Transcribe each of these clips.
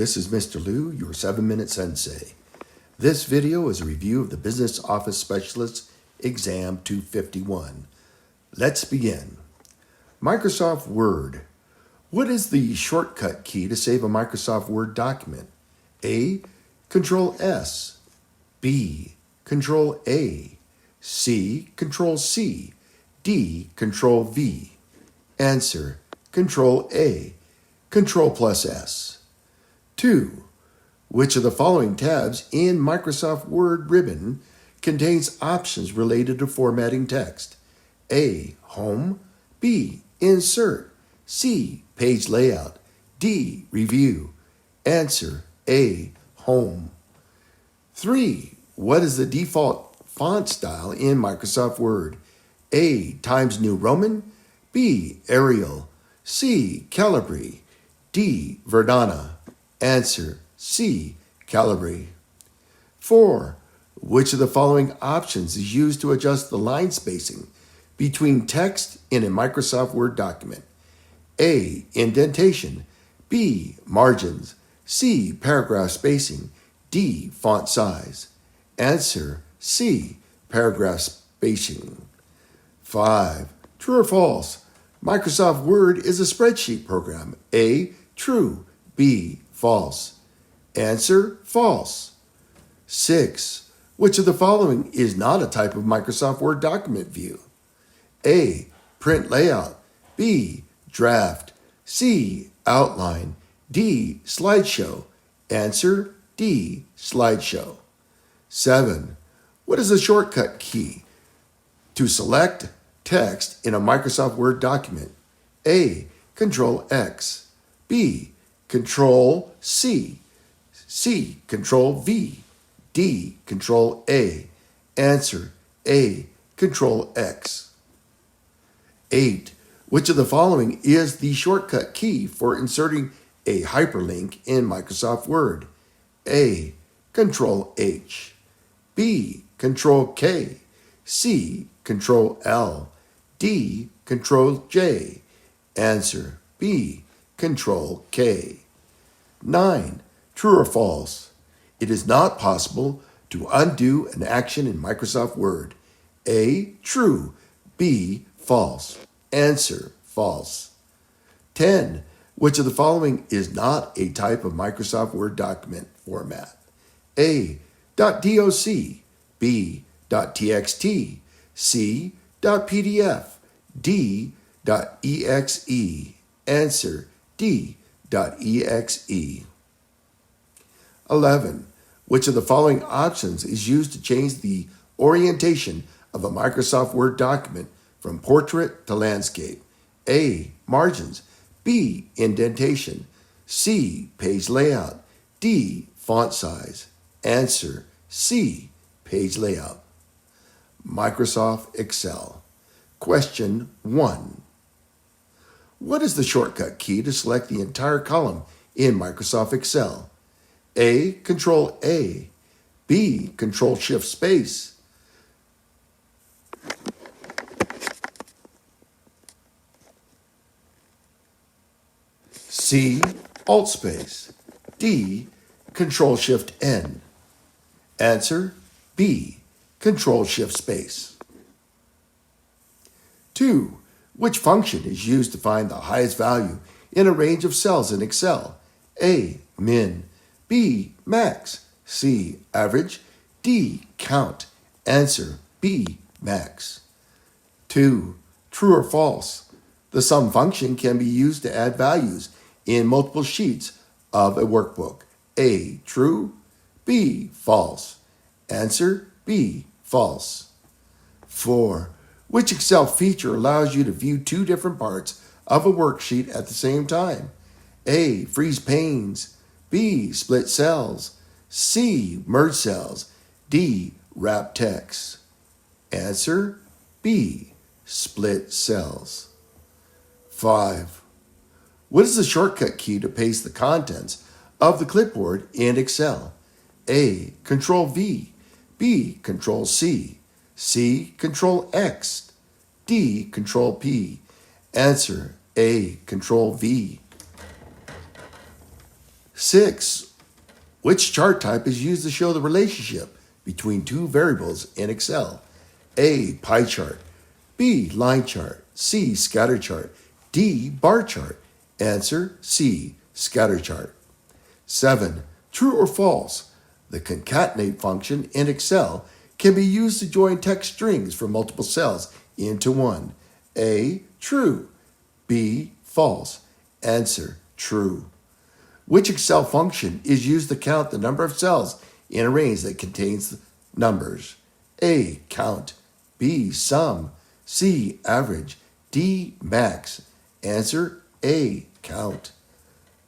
this is Mr. Liu, your 7-Minute Sensei. This video is a review of the Business Office Specialist Exam 251. Let's begin. Microsoft Word. What is the shortcut key to save a Microsoft Word document? A. Control S. B. Control A. C. Control C. D. Control V. Answer. Control A. Control plus S. 2. Which of the following tabs in Microsoft Word ribbon contains options related to formatting text? A. Home. B. Insert. C. Page layout. D. Review. Answer. A. Home. 3. What is the default font style in Microsoft Word? A. Times New Roman. B. Arial. C. Calibri. D. Verdana. Answer. C. Calibri. 4. Which of the following options is used to adjust the line spacing between text in a Microsoft Word document? A. Indentation. B. Margins. C. Paragraph spacing. D. Font size. Answer. C. Paragraph spacing. 5. True or false? Microsoft Word is a spreadsheet program. A. True. B. False. Answer. False. 6. Which of the following is not a type of Microsoft Word document view? A. Print layout. B. Draft. C. Outline. D. Slideshow. Answer. D. Slideshow. 7. What is the shortcut key to select text in a Microsoft Word document? A. Control X. B. Control C. C. Control V. D. Control A. Answer. A. Control X. 8. Which of the following is the shortcut key for inserting a hyperlink in Microsoft Word? A. Control H. B. Control K. C. Control L. D. Control J. Answer. B. Control K. 9. True or false? It is not possible to undo an action in Microsoft Word. A. True. B. False. Answer. False. 10. Which of the following is not a type of Microsoft Word document format? A. .doc. B. .txt. C. .pdf. D. .exe. Answer. D. .exe. 11. Which of the following options is used to change the orientation of a Microsoft Word document from portrait to landscape? A. Margins. B. Indentation. C. Page layout. D. Font size. Answer. C. Page layout. Microsoft Excel. Question 1. What is the shortcut key to select the entire column in Microsoft Excel? A. Control A. B. Control Shift Space. C. Alt Space. D. Control Shift N. Answer. B. Control Shift Space. 2. Which function is used to find the highest value in a range of cells in Excel? A. Min. B. Max. C. Average. D. Count. Answer. B. Max. 2. True or false? The sum function can be used to add values in multiple sheets of a workbook. A. True. B. False. Answer. B. False. 4. Which Excel feature allows you to view two different parts of a worksheet at the same time? A. Freeze panes. B. Split cells. C. Merge cells. D. Wrap text. Answer. B. Split cells. 5. What is the shortcut key to paste the contents of the clipboard in Excel? A. Control V. B. Control C. C. Control X. D. Control P. Answer. A. Control V. 6. Which chart type is used to show the relationship between two variables in Excel? A. Pie chart. B. Line chart. C. Scatter chart. D. Bar chart. Answer C. Scatter chart. 7. True or false? The concatenate function in Excel can be used to join text strings from multiple cells into one. A. True. B. False. Answer true. Which Excel function is used to count the number of cells in a range that contains numbers? A. Count. B. Sum. C. Average. D. Max. Answer A. Count.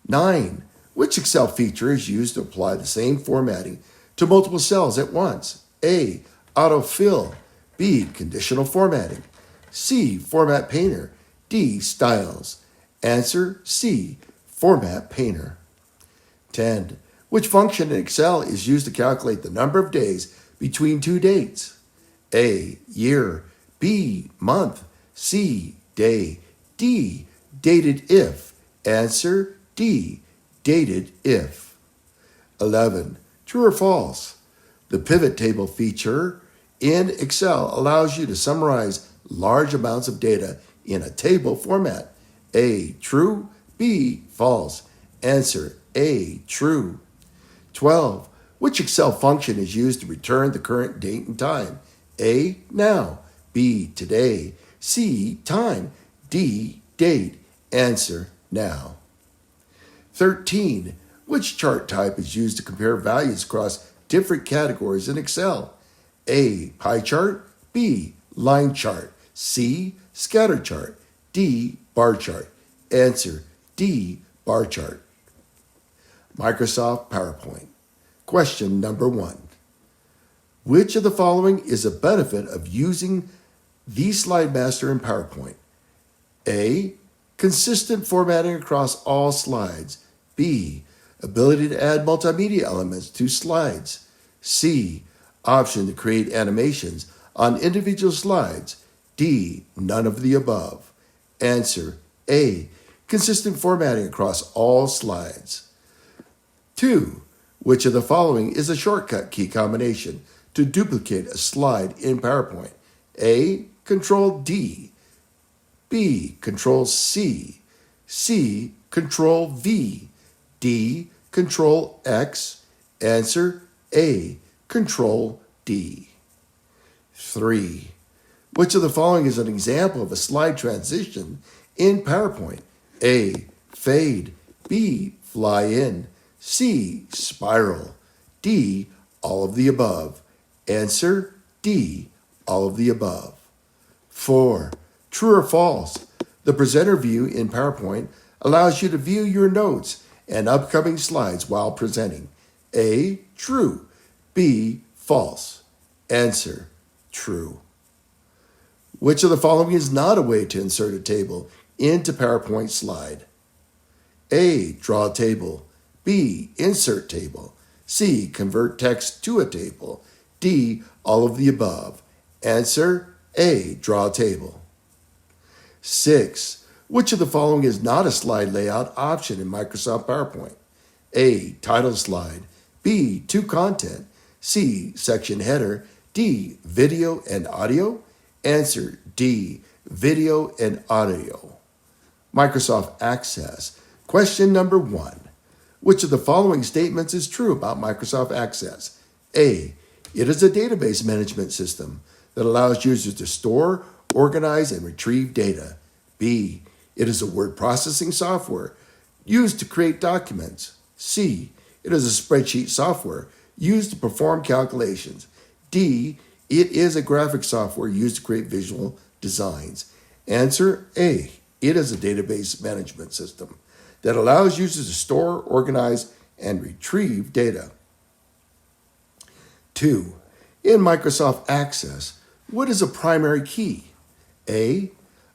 9. Which Excel feature is used to apply the same formatting to multiple cells at once? A. Autofill. B. Conditional formatting. C. Format Painter. D. Styles. Answer C. Format Painter. 10. Which function in Excel is used to calculate the number of days between two dates? A. Year. B. Month. C. Day. D. Dated if. Answer D. Dated if. 11. True or false? The pivot table feature in Excel allows you to summarize large amounts of data in a table format. A. True. B. False. Answer A. True. 12. Which Excel function is used to return the current date and time? A. Now. B. Today. C. Time. D. Date. Answer now. 13. Which chart type is used to compare values across different categories in Excel? A. Pie chart. B. Line chart. C. Scatter chart. D. Bar chart. Answer D. Bar chart. Microsoft PowerPoint. Question number 1. Which of the following is a benefit of using the Slide Master in PowerPoint? A. Consistent formatting across all slides. B. Ability to add multimedia elements to slides. C. Option to create animations on individual slides. D. None of the above. Answer A. Consistent formatting across all slides. 2. Which of the following is a shortcut key combination to duplicate a slide in PowerPoint? A. Control D. B. Control C. C. Control V. D. Control X. Answer A. Control D. 3. Which of the following is an example of a slide transition in PowerPoint? A. Fade. B. Fly in. C. Spiral. D. All of the above. Answer D. All of the above. 4. True or false? The presenter view in PowerPoint allows you to view your notes and upcoming slides while presenting. A. True. B. False. Answer true. Which of the following is not a way to insert a table into PowerPoint slide? A. Draw a table. B. Insert table. C. Convert text to a table. D. All of the above. Answer A. Draw a table. 6. Which of the following is not a slide layout option in Microsoft PowerPoint? A. Title slide. B. To content. C. Section header. D. Video and audio. Answer D. Video and audio. Microsoft Access. Question number 1. Which of the following statements is true about Microsoft Access? A. It is a database management system that allows users to store, organize, and retrieve data. B. It is a word processing software used to create documents. C. It is a spreadsheet software used to perform calculations. D. It is a graphic software used to create visual designs. Answer A. It is a database management system that allows users to store, organize, and retrieve data. 2. In Microsoft Access, what is a primary key? A.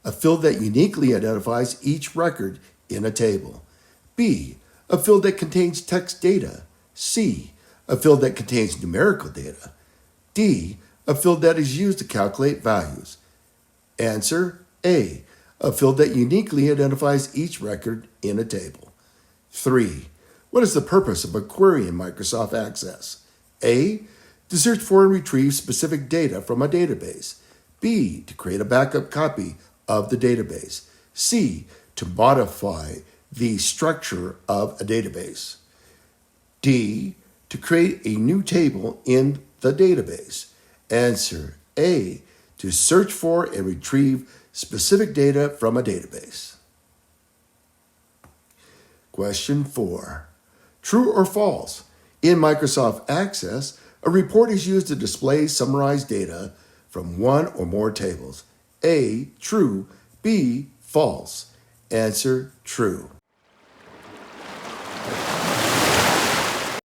A field that uniquely identifies each record in a table. B. A field that contains text data. C. A field that contains numerical data. D. A field that is used to calculate values. Answer A. A field that uniquely identifies each record in a table. 3. What is the purpose of a query in Microsoft Access? A. To search for and retrieve specific data from a database. B. To create a backup copy of the database. C. To modify the structure of a database. D. To create a new table in the database. Answer A. To search for and retrieve specific data from a database. Question 4. True or false? In Microsoft Access, a report is used to display summarized data from one or more tables. A. True. B. False. Answer true.